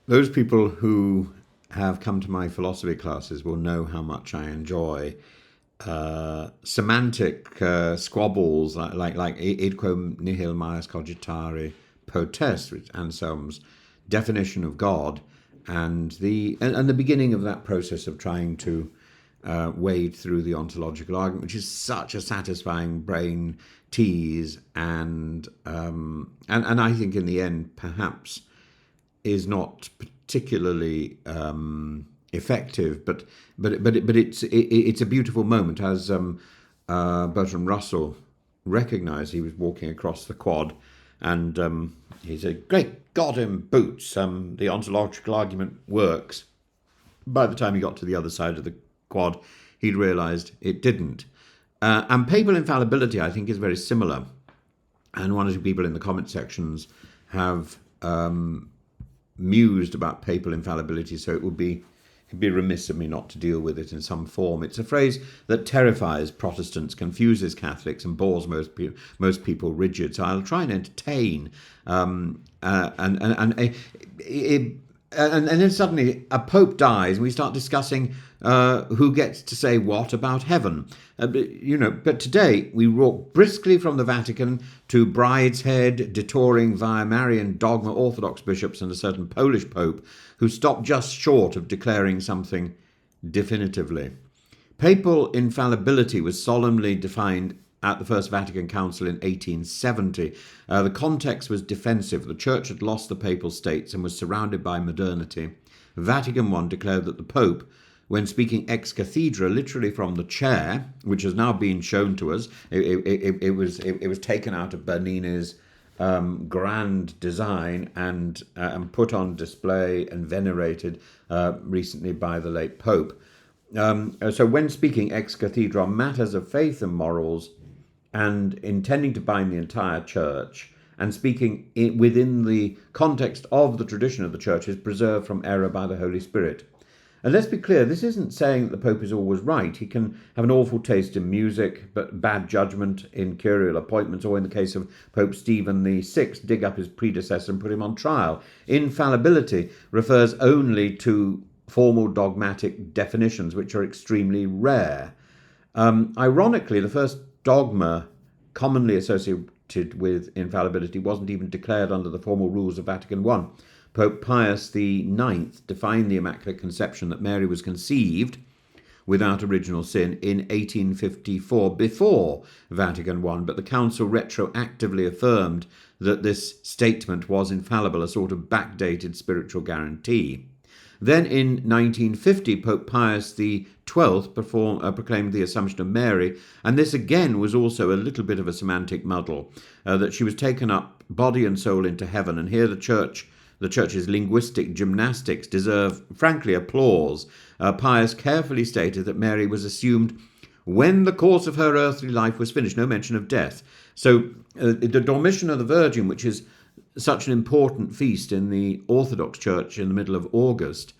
Those people who have come to my philosophy classes will know how much I enjoy semantic squabbles like id quum nihil maius cogitare potest, which Anselm's definition of God, and the beginning of that process of trying to wade through the ontological argument, which is such a satisfying brain tease, and I think in the end perhaps is not particularly effective, but it's a beautiful moment, as Bertram Russell recognised. He was walking across the quad, and he said, "Great God in boots! The ontological argument works." By the time he got to the other side of the quad, he'd realised it didn't. And papal infallibility, I think, is very similar. And one or two people in the comment sections have mused about papal infallibility, so it'd be remiss of me not to deal with it in some form. It's a phrase that terrifies Protestants, confuses Catholics, and bores most people rigid. So I'll try and entertain. And then suddenly a pope dies, and we start discussing who gets to say what about heaven. But today we walk briskly from the Vatican to Brideshead, detouring via Marian dogma Orthodox bishops and a certain Polish pope who stopped just short of declaring something definitively. Papal infallibility was solemnly defined at the First Vatican Council in 1870. The context was defensive. The Church had lost the Papal States and was surrounded by modernity. Vatican I declared that the Pope, when speaking ex cathedra, literally from the chair, which has now been shown to us, it was taken out of Bernini's grand design and put on display and venerated recently by the late Pope. So when speaking ex cathedra on matters of faith and morals, and intending to bind the entire church, and speaking within the context of the tradition of the church, is preserved from error by the Holy Spirit. And let's be clear, this isn't saying that the Pope is always right. He can have an awful taste in music, but bad judgment in curial appointments, or in the case of Pope Stephen VI, dig up his predecessor and put him on trial. Infallibility refers only to formal dogmatic definitions, which are extremely rare. Ironically, the first dogma commonly associated with infallibility wasn't even declared under the formal rules of Vatican I. Pope Pius IX defined the Immaculate Conception that Mary was conceived without original sin in 1854, before Vatican I, but the Council retroactively affirmed that this statement was infallible, a sort of backdated spiritual guarantee. Then in 1950, Pope Pius XII proclaimed the Assumption of Mary, and this again was also a little bit of a semantic muddle, that she was taken up body and soul into heaven, and here the Church's linguistic gymnastics deserve, frankly, applause. Pius carefully stated that Mary was assumed when the course of her earthly life was finished, no mention of death. So the Dormition of the Virgin, which is such an important feast in the Orthodox Church in the middle of August,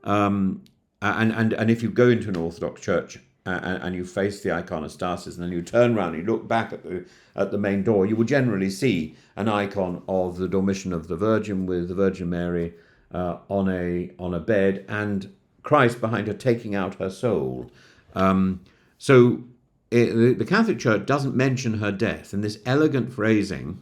and if you go into an Orthodox church and you face the iconostasis, and then you turn around and you look back at the main door, you will generally see an icon of the Dormition of the Virgin, with the Virgin Mary on a bed, and Christ behind her taking out her soul. So the Catholic Church doesn't mention her death, and this elegant phrasing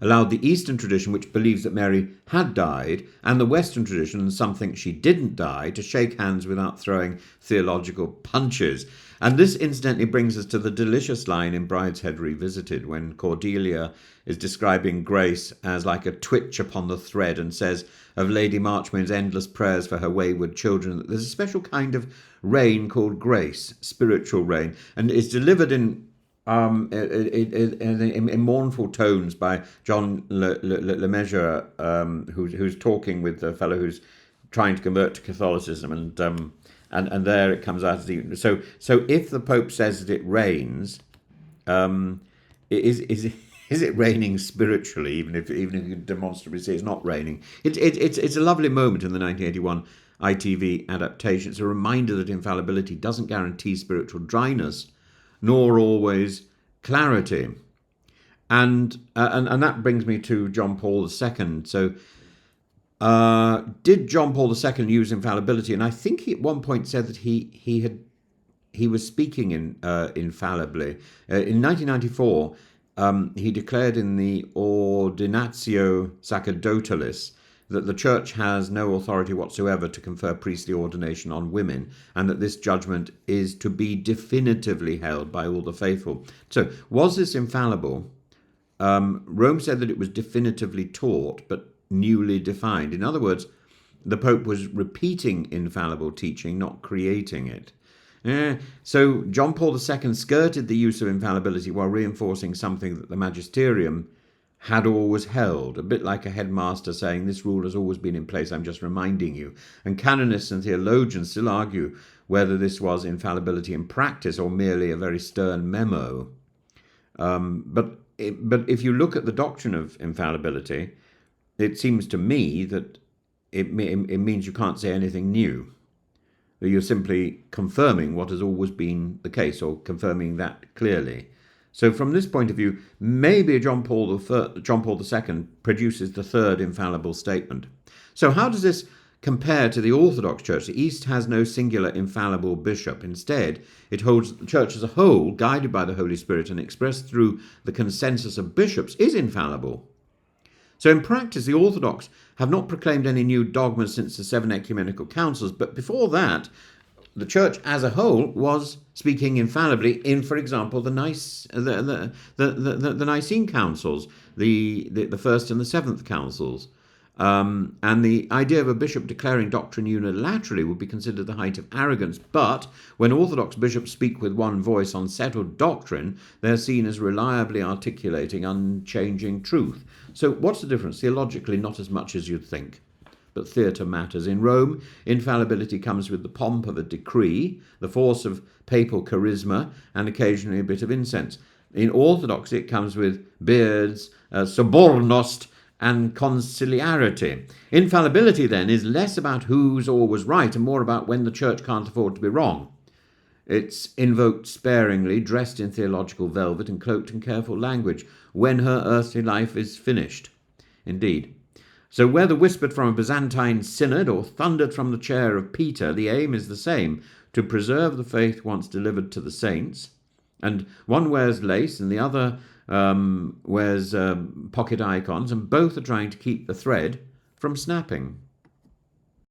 allowed the Eastern tradition, which believes that Mary had died, and the Western tradition, some think she didn't die, to shake hands without throwing theological punches. And this incidentally brings us to the delicious line in Brideshead Revisited, when Cordelia is describing grace as like a twitch upon the thread, and says of Lady Marchmain's endless prayers for her wayward children that there's a special kind of rain called grace, spiritual rain, and it's delivered in mournful tones by John Le Mesurier, who's talking with the fellow who's trying to convert to Catholicism, and there it comes out as even. So if the Pope says that it rains, is it raining spiritually? Even if you can demonstrably say it's not raining, it's a lovely moment in the 1981 ITV adaptation. It's a reminder that infallibility doesn't guarantee spiritual dryness, nor always clarity. And that brings me to John Paul II. So Did John Paul II use infallibility? And I think he at one point said that he was speaking infallibly. In 1994, he declared in the Ordinatio Sacerdotalis that the Church has no authority whatsoever to confer priestly ordination on women, and that this judgment is to be definitively held by all the faithful. So, was this infallible? Rome said that it was definitively taught, but newly defined. In other words, the Pope was repeating infallible teaching, not creating it. So John Paul II skirted the use of infallibility while reinforcing something that the magisterium had always held, a bit like a headmaster saying, this rule has always been in place, I'm just reminding you. And canonists and theologians still argue whether this was infallibility in practice or merely a very stern memo. But if you look at the doctrine of infallibility, it seems to me that it means you can't say anything new. You're simply confirming what has always been the case, or confirming that clearly. So from this point of view, maybe John Paul II produces the third infallible statement. So how does this compare to the Orthodox Church? The East has no singular infallible bishop. Instead, it holds that the Church as a whole, guided by the Holy Spirit and expressed through the consensus of bishops, is infallible. So in practice, the Orthodox have not proclaimed any new dogmas since the 7 ecumenical councils, but before that, the Church as a whole was speaking infallibly in, for example, the Nicene councils, the first and the seventh councils. And the idea of a bishop declaring doctrine unilaterally would be considered the height of arrogance. But when Orthodox bishops speak with one voice on settled doctrine, they're seen as reliably articulating unchanging truth. So what's the difference? Theologically, not as much as you'd think. But theatre matters. In Rome, infallibility comes with the pomp of a decree, the force of papal charisma, and occasionally a bit of incense. In Orthodoxy, it comes with beards, sobornost, and conciliarity. Infallibility, then, is less about who's always right and more about when the Church can't afford to be wrong. It's invoked sparingly, dressed in theological velvet and cloaked in careful language, when her earthly life is finished. Indeed. So whether whispered from a Byzantine synod or thundered from the chair of Peter, the aim is the same, to preserve the faith once delivered to the saints. And one wears lace and the other wears pocket icons, and both are trying to keep the thread from snapping.